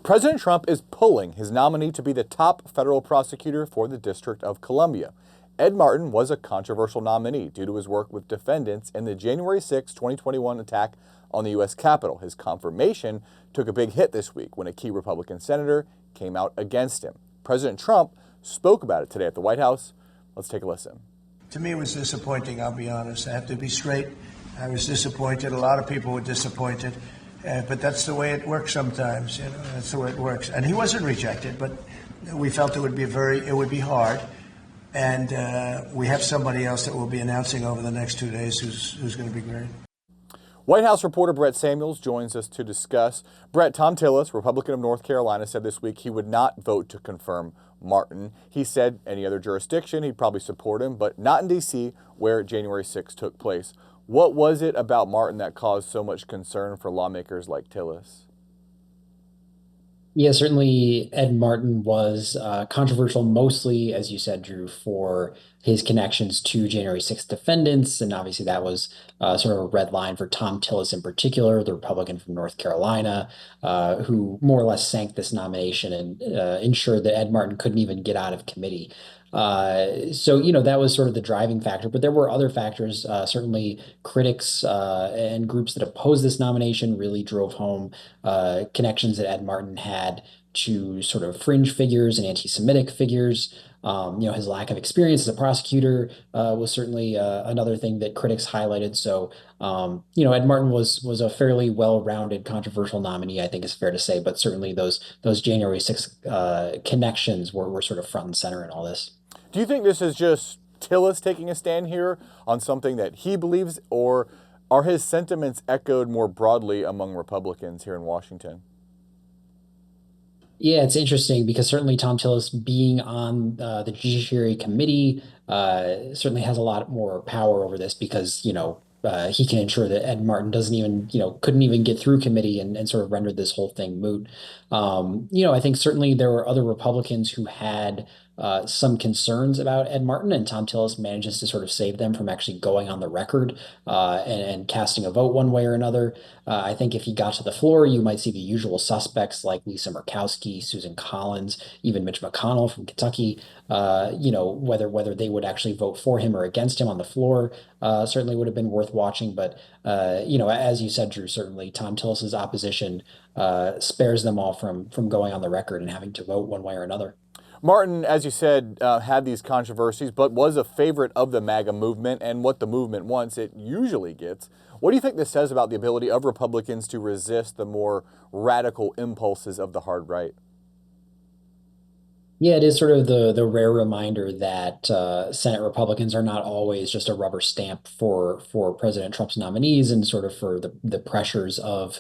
President Trump is pulling his nominee to be the top federal prosecutor for the District of Columbia. Ed Martin was a controversial nominee due to his work with defendants in the January 6, 2021 attack on the U.S. Capitol. His confirmation took a big hit this week when a key Republican senator came out against him. President Trump spoke about it today at the White House. Let's take a listen. To me, it was disappointing, I'll be honest. I have to be straight. I was disappointed. A lot of people were disappointed. But that's the way it works sometimes. That's the way it works. And he wasn't rejected, but we felt it would be hard. And we have somebody else that we'll be announcing over the next 2 days who's going to be great. White House reporter Brett Samuels joins us to discuss. Brett, Tom Tillis, Republican of North Carolina, said this week he would not vote to confirm Martin. He said any other jurisdiction, he'd probably support him, but not in D.C., where January 6 took place. What was it about Martin that caused so much concern for lawmakers like Tillis? Yeah, certainly Ed Martin was controversial, mostly, as you said, Drew, for his connections to January 6th defendants. And obviously that was sort of a red line for Tom Tillis in particular, the Republican from North Carolina, who more or less sank this nomination and ensured that Ed Martin couldn't even get out of committee. So, that was sort of the driving factor, but there were other factors. Certainly critics and groups that opposed this nomination really drove home connections that Ed Martin had to sort of fringe figures and anti-Semitic figures. His lack of experience as a prosecutor was certainly another thing that critics highlighted. So, Ed Martin was a fairly well-rounded, controversial nominee, I think is fair to say, but certainly those January 6th connections were sort of front and center in all this. Do you think this is just Tillis taking a stand here on something that he believes, or are his sentiments echoed more broadly among Republicans here in Washington? Yeah, it's interesting because certainly Tom Tillis being on the Judiciary Committee certainly has a lot more power over this because, he can ensure that Ed Martin doesn't even, couldn't even get through committee and sort of rendered this whole thing moot. I think certainly there were other Republicans who had some concerns about Ed Martin, and Tom Tillis manages to sort of save them from actually going on the record and casting a vote one way or another. I think if he got to the floor, you might see the usual suspects like Lisa Murkowski, Susan Collins, even Mitch McConnell from Kentucky. Whether they would actually vote for him or against him on the floor certainly would have been worth watching. But as you said, Drew, certainly Tom Tillis's opposition spares them all from going on the record and having to vote one way or another. Martin, as you said, had these controversies, but was a favorite of the MAGA movement, and what the movement wants, it usually gets. What do you think this says about the ability of Republicans to resist the more radical impulses of the hard right? Yeah, it is sort of the rare reminder that Senate Republicans are not always just a rubber stamp for President Trump's nominees and sort of for the pressures of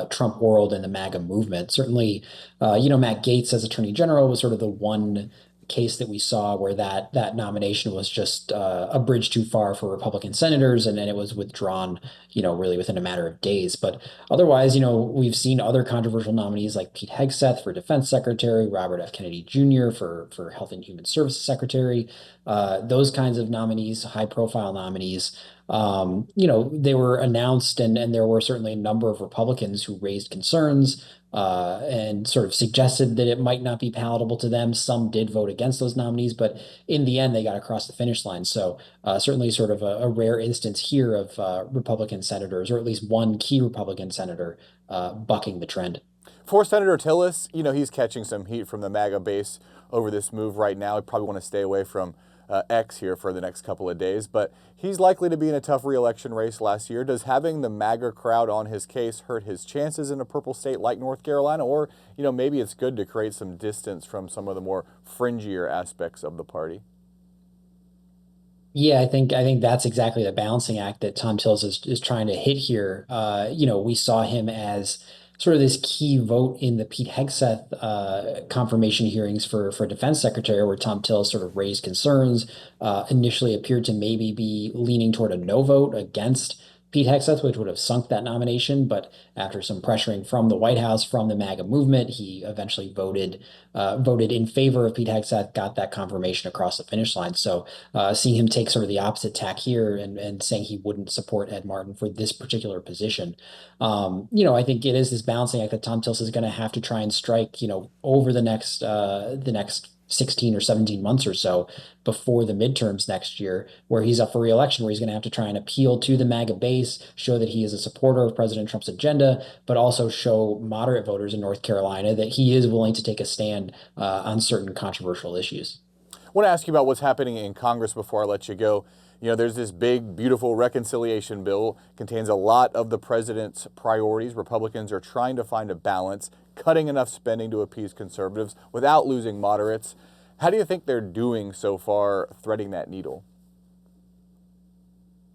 Trump world and the MAGA movement. Certainly, Matt Gaetz as Attorney General was sort of the one case that we saw where that nomination was just a bridge too far for Republican senators, and then it was withdrawn, really within a matter of days. But otherwise, we've seen other controversial nominees like Pete Hegseth for Defense Secretary, Robert F. Kennedy Jr. for Health and Human Services Secretary, those kinds of nominees, high-profile nominees. They were announced, and there were certainly a number of Republicans who raised concerns and sort of suggested that it might not be palatable to them. Some did vote against those nominees, but in the end, they got across the finish line. So certainly sort of a rare instance here of Republican senators, or at least one key Republican senator, bucking the trend. For Senator Tillis, he's catching some heat from the MAGA base over this move right now. He'd probably want to stay away from X here for the next couple of days, but he's likely to be in a tough re-election race last year. Does having the MAGA crowd on his case hurt his chances in a purple state like North Carolina? Or, maybe it's good to create some distance from some of the more fringier aspects of the party? Yeah, I think that's exactly the balancing act that Tom Tillis is trying to hit here. We saw him as sort of this key vote in the Pete Hegseth confirmation hearings for Defense Secretary, where Tom Tillis sort of raised concerns, initially appeared to maybe be leaning toward a no vote against Pete Hegseth, which would have sunk that nomination. But after some pressuring from the White House, from the MAGA movement, he eventually voted in favor of Pete Hegseth, got that confirmation across the finish line. So seeing him take sort of the opposite tack here and saying he wouldn't support Ed Martin for this particular position, I think it is this balancing act that Tom Tillis is going to have to try and strike, over the next 16 or 17 months or so before the midterms next year, where he's up for re-election, where he's going to have to try and appeal to the MAGA base, show that he is a supporter of President Trump's agenda, but also show moderate voters in North Carolina that he is willing to take a stand on certain controversial issues. I want to ask you about what's happening in Congress before I let you go. There's this big, beautiful reconciliation bill, contains a lot of the president's priorities. Republicans are trying to find a balance, cutting enough spending to appease conservatives without losing moderates. How do you think they're doing so far threading that needle?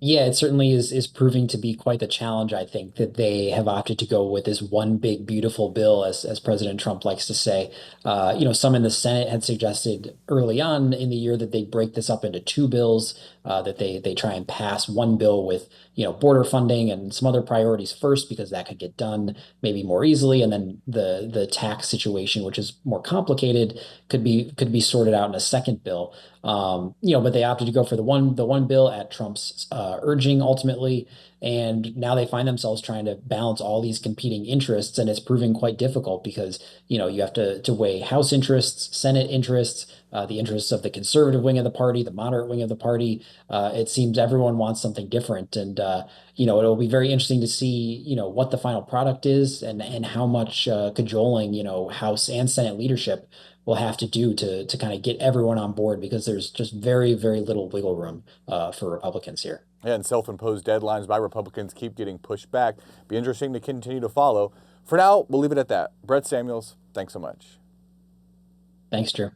Yeah, it certainly is proving to be quite the challenge, I think, that they have opted to go with this one big beautiful bill, as President Trump likes to say. Some in the Senate had suggested early on in the year that they break this up into two bills, that they try and pass one bill with, border funding and some other priorities first, because that could get done maybe more easily, and then the tax situation, which is more complicated, could be sorted out in a second bill. But they opted to go for the one bill at Trump's urging ultimately, and now they find themselves trying to balance all these competing interests, and it's proving quite difficult because you have to weigh House interests, Senate interests, the interests of the conservative wing of the party, the moderate wing of the party. It seems everyone wants something different, and it'll be very interesting to see what the final product is and how much cajoling House and Senate leadership will have to do to kind of get everyone on board, because there's just very, very little wiggle room for Republicans here. And self-imposed deadlines by Republicans keep getting pushed back. Be interesting to continue to follow. For now, we'll leave it at that. Brett Samuels, thanks so much. Thanks, Drew.